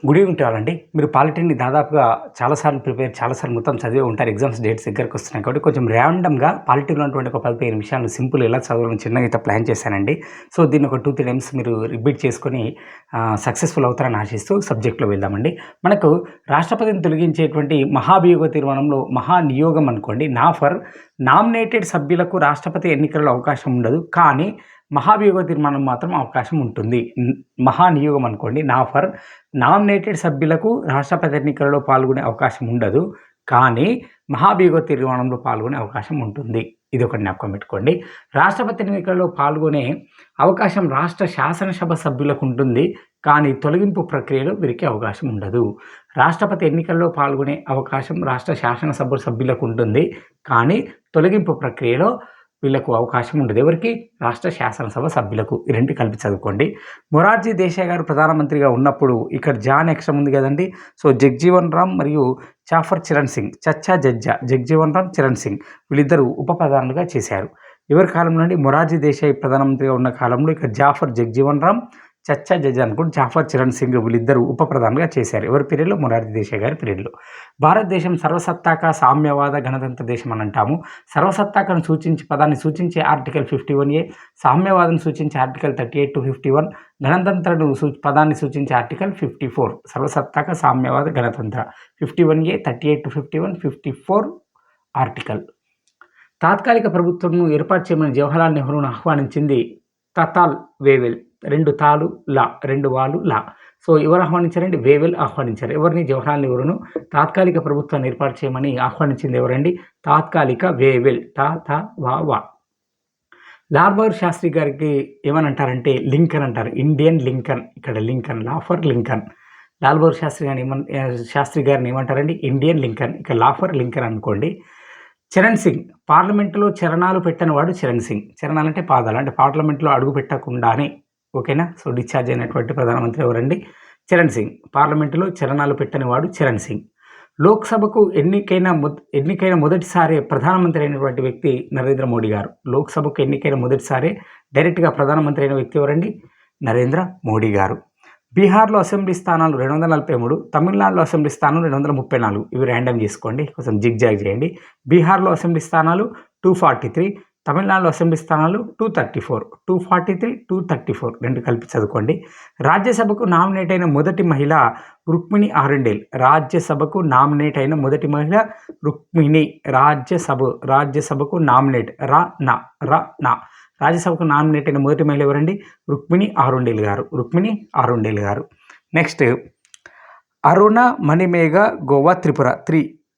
Good evening to all అండి. మీరు పాలిటీని దాదాపుగా చాలాసార్లు మొత్తం చదివే ఉంటారు. ఎగ్జామ్స్ డేట్స్ దగ్గరకు వస్తున్నాయి కాబట్టి కొంచెం ర్యాండమ్‌గా పాలిటీలో ఉన్నటువంటి ఒక 15 నిమిషాలు సింపుల్ ఎలా చదవాలని చిన్నగా అయితే ప్లాన్ చేశానండి. సో దీన్ని ఒక 2, 3 టైమ్స్ మీరు రిపీట్ చేసుకొని సక్సెస్‌ఫుల్ అవుతారని ఆశిస్తూ సబ్జెక్ట్‌లో వెళ్దామండి. మనకు రాష్ట్రపతిని తొలగించేటువంటి మహాభియోగ తీర్మానంలో మహానియోగం అనుకోండి. నామినేటెడ్ సభ్యులకు రాష్ట్రపతి ఎన్నికలలో అవకాశం ఉండదు. కానీ మహాభియోగ తీర్మానం మాత్రం అవకాశం ఉంటుంది. మహానియోగం అనుకోండి. నామినేటెడ్ సభ్యులకు రాష్ట్రపతి ఎన్నికలలో పాల్గొనే అవకాశం ఉండదు. కానీ మహాభియోగ తీర్మానంలో పాల్గొనే అవకాశం ఉంటుంది. ఇది ఒక జ్ఞాపకం పెట్టుకోండి. రాష్ట్రపతి ఎన్నికల్లో పాల్గొనే అవకాశం రాష్ట్ర శాసనసభ సభ్యులకు ఉంటుంది. కానీ తొలగింపు ప్రక్రియలో వీరికి అవకాశం ఉండదు. రాష్ట్రపతి ఎన్నికల్లో పాల్గొనే అవకాశం రాష్ట్ర శాసనసభ సభ్యులకు ఉంటుంది. కానీ తొలగింపు ప్రక్రియలో వీళ్ళకు అవకాశం ఉండదు. ఎవరికి? రాష్ట్ర శాసనసభ సభ్యులకు. ఈ రెండు కలిపి చదువుకోండి. మొరార్జీ దేశాయ్ గారు ప్రధానమంత్రిగా ఉన్నప్పుడు ఇక్కడ జాన్ ఎక్స్ట్రా ఉంది కదండి. సో జగ్జీవన్ రామ్ మరియు చాఫర్ చరణ్ సింగ్, చచ్చా జజ్జా, జగ్జీవన్ రామ్, చరణ్ సింగ్ వీళ్ళిద్దరూ ఉప ప్రధానులుగా చేశారు. ఎవరి కాలం నుండి? మొరార్జీ దేశాయ్ ప్రధానమంత్రిగా ఉన్న కాలంలో ఇక్కడ జగ్జీవన్ రామ్, చచ్చా జజ్జా అనుకుంటే చాఫర్ చరణ్ సింగ్ వీళ్ళిద్దరూ ఉప ప్రధానులుగా చేశారు. ఎవరి పీరియడ్లో? మొరార్జీ దేశాయ్ గారి పీరియడ్లో. భారతదేశం సర్వసత్తాక సామ్యవాద గణతంత్ర దేశం అని అంటాము. సర్వసత్తాకను పదాన్ని సూచించే ఆర్టికల్ 51A, సామ్యవాదం సూచించే ఆర్టికల్ 38 to 51, గణతంత్రను పదాన్ని సూచించే ఆర్టికల్ 54. సర్వసత్తాక సామ్యవాద గణతంత్ర 51A, 38 to 51, 54 ఆర్టికల్. తాత్కాలిక ప్రభుత్వంను ఏర్పాటు చేయమని జవహర్లాల్ నెహ్రూను ఆహ్వానించింది తతాల్ వేవెల్. 2 తాలు లా, 2 వాలు లా. సో ఎవరు ఆహ్వానించారండి? వేవెల్ ఆహ్వానించారు. ఎవరిని? జవహర్లాల్ నెహ్రూను తాత్కాలిక ప్రభుత్వాన్ని ఏర్పాటు చేయమని ఆహ్వానించింది ఎవరండి? తాత్కాలిక వేవెల్. వా. లాల్ బహదూర్ శాస్త్రి గారికి ఏమని అంటారంటే లింకన్ అంటారు. Indian Lincoln. ఇక్కడ Lincoln, law for Lincoln. Lal Bahadur Shastri గారిని ఏమంటారండి? Indian Lincoln. ఇక లా ఫర్ లింకన్ అనుకోండి. చరణ్ సింగ్ పార్లమెంటులో చరణాలు పెట్టని వాడు చరణ్ సింగ్. చరణాలు అంటే పాదాలు, అంటే పార్లమెంట్లో అడుగు పెట్టకుండానే, ఓకేనా. సో డిశ్చార్జ్ అయినటువంటి ప్రధానమంత్రి ఎవరండి? చరణ్ సింగ్. పార్లమెంటులో చరణాలు పెట్టని వాడు చరణ్ సింగ్. లోక్సభకు ఎన్నికైన మొదటిసారి ప్రధానమంత్రి అయినటువంటి వ్యక్తి నరేంద్ర మోడీ గారు. లోక్సభకు ఎన్నికైన మొదటిసారి డైరెక్ట్గా ప్రధానమంత్రి అయిన వ్యక్తి ఎవరండి? నరేంద్ర మోడీ గారు. బీహార్లో అసెంబ్లీ స్థానాలు 243, తమిళనాడులో అసెంబ్లీ స్థానాలు 234. ఇవి ర్యాండమ్ చేసుకోండి, కొంచెం జిగ్జాగ్ చేయండి. బీహార్లో అసెంబ్లీ స్థానాలు 243, తమిళనాడులో అసెంబ్లీ స్థానాలు 234. 243, 234 రెండు కలిపి చదువుకోండి. రాజ్యసభకు నామినేట్ అయిన మొదటి మహిళ రుక్మిణి ఆరుండేల్. రాజ్యసభకు నామినేట్ అయిన మొదటి మహిళ రుక్మిణి. రాజ్యసభకు నామినేట్ రాజ్యసభకు నామినేట్ అయిన మొదటి మహిళ ఎవరండి? రుక్మిణి ఆరుండేల్ గారు. నెక్స్ట్ అరుణ మణిమేఘ గోవా త్రిపుర.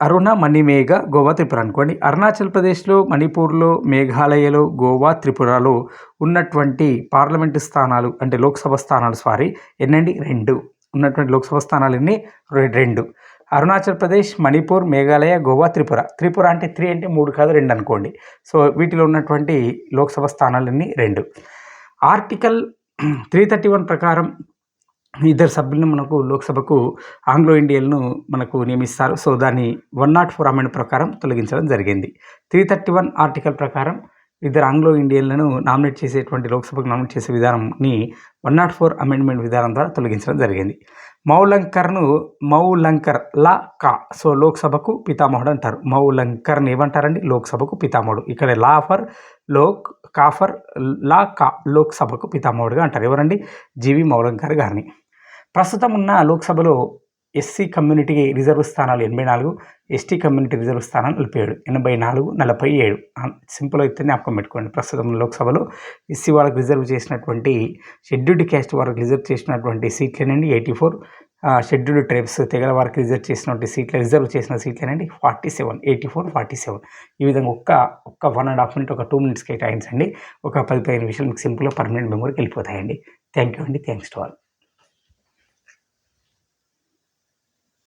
అరుణ మణిమేఘ గోవా త్రిపుర అనుకోండి. అరుణాచల్ ప్రదేశ్లో, మణిపూర్లో, మేఘాలయలో, గోవా, త్రిపురలో ఉన్నటువంటి పార్లమెంటు స్థానాలు అంటే లోక్సభ స్థానాలు ఎన్నండి? 2 ఉన్నటువంటి లోక్సభ స్థానాలు ఎన్ని? 2. అరుణాచల్ ప్రదేశ్, మణిపూర్, మేఘాలయ, గోవా, త్రిపుర అంటే 3 అంటే 3 కాదు 2 అనుకోండి. సో వీటిలో ఉన్నటువంటి లోక్సభ స్థానాలన్నీ 2. ఆర్టికల్ 331 ప్రకారం ఇద్దరు సభ్యులను మనకు లోక్సభకు ఆంగ్లో ఇండియన్ను మనకు నియమిస్తారు. సో దాన్ని 104 అమెండ్మెంట్ ప్రకారం తొలగించడం జరిగింది. 331 ఆర్టికల్ ప్రకారం ఇద్దరు ఆంగ్లో ఇండియన్లను నామినేట్ చేసేటువంటి లోక్సభకు నామినేట్ చేసే విధానాన్ని 104 అమెండ్మెంట్ విధానం ద్వారా తొలగించడం జరిగింది. మౌలంకర్ లా కా. సో లోక్సభకు పితామహుడు అంటారు. మౌలంకర్ని ఏమంటారండి? లోక్సభకు పితామహుడు. ఇక్కడ లా ఫర్ లా కా లోక్సభకు పితామహుడుగా అంటారు. ఎవరండి? జీవి మౌలంకర్ గారిని. ప్రస్తుతం ఉన్న లోక్సభలో ఎస్సీ కమ్యూనిటీకి రిజర్వ్ స్థానాలు 84, ఎస్టీ కమ్యూనిటీ రిజర్వ్ స్థానాలు 84, 47. సింపుల్ అయితే జ్ఞాపకం పెట్టుకోండి. ప్రస్తుతం లోక్సభలో ఎస్సీ వాళ్ళకి రిజర్వ్ చేసినటువంటి, షెడ్యూల్డ్ క్యాస్ట్ వారికి రిజర్వ్ చేసినటువంటి సీట్లేనండి 84, షెడ్యూల్డ్ ట్రైబ్స్ తెగల వారికి రిజర్వ్ చేసిన సీట్లేనండి 47, 84, 47. ఈ విధంగా ఒక్క 1.5 minute, ఒక 2 minutes కేటాయించండి. ఒక 10-15 నిమిషాలు మీకు సింపుల్గా పర్మనెంట్ మెమరీకి వెళ్ళిపోతాయండి. థ్యాంక్ యూ అండి. Thanks to all.